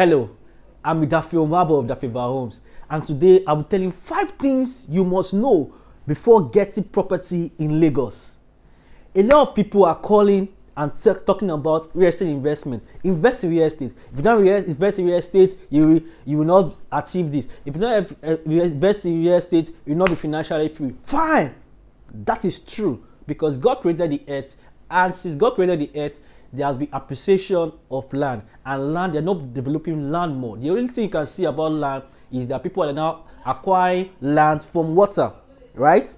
Hello, I'm Daffy Omabo of Daffy Homes, and today I'll be telling 5 things you must know before getting property in Lagos. A lot of people are calling and talking about real estate investment. Invest in real estate. If you don't invest in real estate, you will not achieve this. If you don't invest in real estate, you will not be financially free. Fine, that is true because God created the earth, and since God created the earth, there has been appreciation of land, and land, they're not developing land more. The only thing you can see about land is that people are now acquiring land from water, right?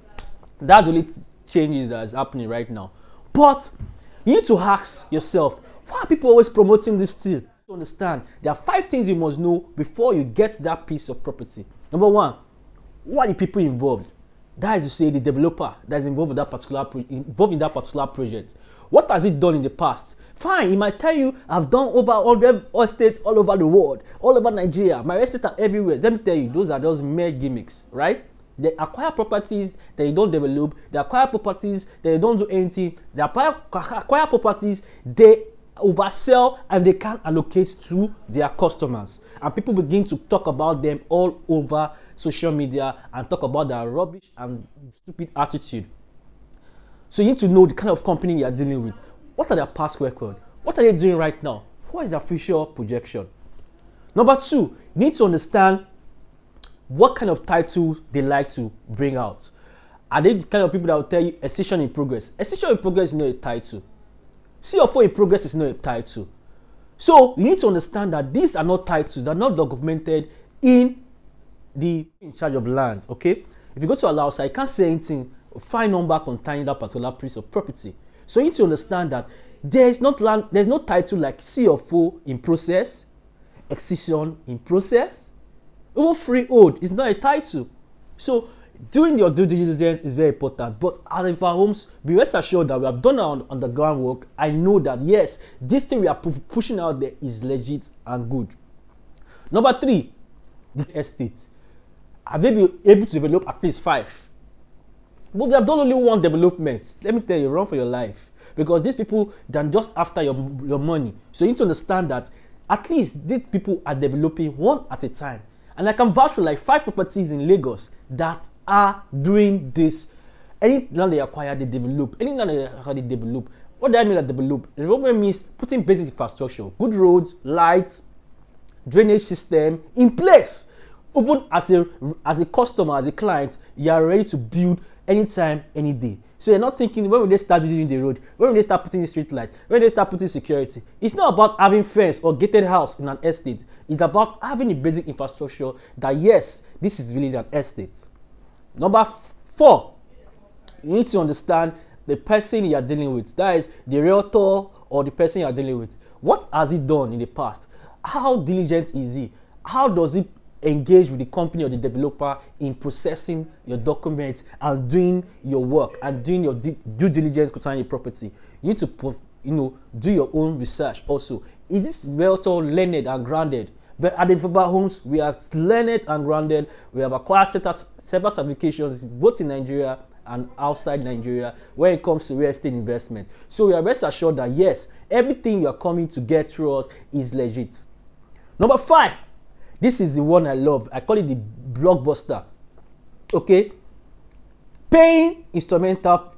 That's the only changes that is happening right now. But you need to ask yourself, why are people always promoting this still? To understand, there are 5 things you must know before you get that piece of property. Number one, who are the people involved? That is to say, the developer that is involved in that particular project. What has it done in the past? Fine, he might tell you, I've done over 100 estates all over the world, all over Nigeria. My estates are everywhere. Let me tell you, those are just mere gimmicks, right? They acquire properties that they don't develop. They acquire properties that they don't do anything. They acquire properties they oversell and they can't allocate to their customers. And people begin to talk about them all over social media and talk about their rubbish and stupid attitude. So you need to know the kind of company you are dealing with. What are their past record? What are they doing right now? What is their future projection? Number two, you need to understand what kind of title they like to bring out. Are they the kind of people that will tell you excision in progress? Excision in progress is not a title. CFO in progress is not a title. So you need to understand that these are not titles, they're not documented in charge of land. Okay? If you go to a house, I can't say anything, file number containing that particular piece of property. So you need to understand that there's no title like CFO in process, excision in process. Even freehold is not a title. So doing your due diligence is very important. But at Daffy Homes, be rest assured that we have done our underground work. I know that yes, this thing we are pushing out there is legit and good. Number three, the estate. Have they been able to develop at least 5? But they have done only one development. Let me tell you, run for your life. Because these people, they're just after your money. So you need to understand that at least these people are developing one at a time. And I can vouch for like 5 properties in Lagos that are doing this. Any land they acquire, they develop. Any land they acquire, they develop. What do I mean by develop? Development means putting basic infrastructure, good roads, lights, drainage system in place. Even as a customer, as a client, you are ready to build anytime, any day. So you're not thinking, when will they start doing the road? When will they start putting street lights? When will they start putting security? It's not about having fence or gated house in an estate. It's about having a basic infrastructure that yes, this is really an estate. Number 4, you need to understand the person you are dealing with. That is the realtor or the person you are dealing with. What has he done in the past? How diligent is he? How does he engage with the company or the developer in processing your documents and doing your work and doing your due diligence concerning the property? You need to do your own research also. Is this realtor learned and grounded? But at Daffy Homes, we are learned and grounded. We have acquired several certifications both in Nigeria and outside Nigeria when it comes to real estate investment. So we are rest assured that yes, everything you are coming to get through us is legit. Number 5, this is the one I love. I call it the blockbuster. Okay, paying instrumental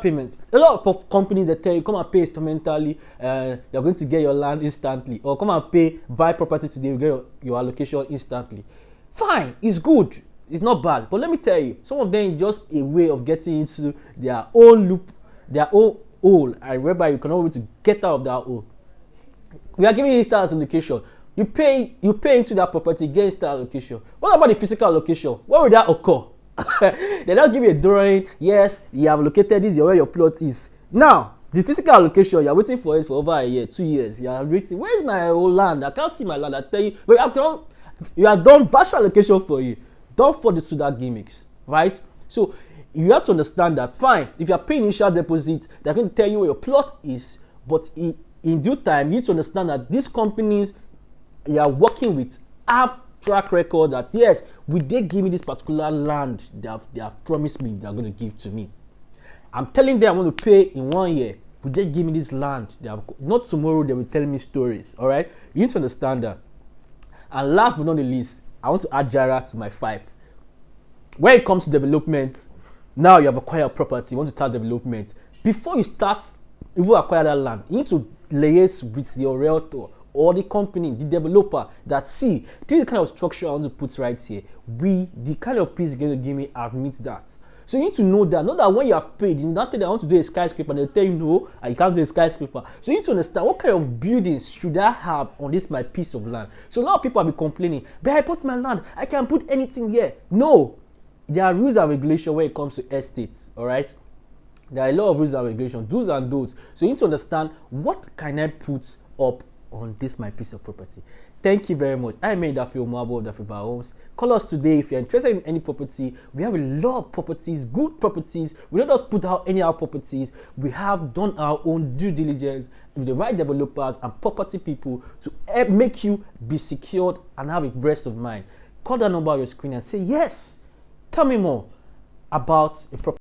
payments. A lot of companies that tell you come and pay instrumentally, you're going to get your land instantly, or come and buy property today, you get your allocation instantly. Fine, it's good, it's not bad. But let me tell you, some of them is just a way of getting into their own loop, their own hole, and whereby you cannot wait to get out of that hole. We are giving you instant allocation. You pay into that property, get instant allocation. What about the physical allocation? Where will that occur? They just give you a drawing. Yes, you have located this where your plot is. Now, the physical allocation, you are waiting for it for over a year, 2 years. You are waiting. Where is my old land? I can't see my land. I tell you, but you have done virtual allocation for you. Don't fall into that gimmicks, right? So you have to understand that. Fine, if you are paying initial deposit, they're going to tell you where your plot is. But in due time, you need to understand that these companies you are working with have track record that yes, will they give me this particular land they have promised me they are going to give to me. I'm telling them I want to pay in 1 year. Could they give me this land? Not tomorrow they will tell me stories. All right, you need to understand that. And last but not the least, I want to add Jara to my 5. When it comes to development, now you have acquired property, you want to start development. Before you start, if you acquire that land, you need to liaise with your realtor or the company, the developer, that see, this is the kind of structure I want to put right here. The kind of piece you're going to give me admits that. So you need to know that. Not that when you are paid, you not think I want to do a skyscraper and they tell you no, you can't do a skyscraper. So you need to understand what kind of buildings should I have on this my piece of land. So a lot of people have been complaining, but I bought my land, I can put anything here. No, there are rules and regulations when it comes to estates. All right, there are a lot of rules and regulations, do's and don'ts. So you need to understand what can I put up on this my piece of property. Thank you very much. I'm Dafio Mwabo of Dafiba Homes. Call us today if you're interested in any property. We have a lot of properties, good properties. We don't just put out any other properties. We have done our own due diligence with the right developers and property people to make you be secured and have a rest of mind. Call that number on your screen and say, yes, tell me more about a property.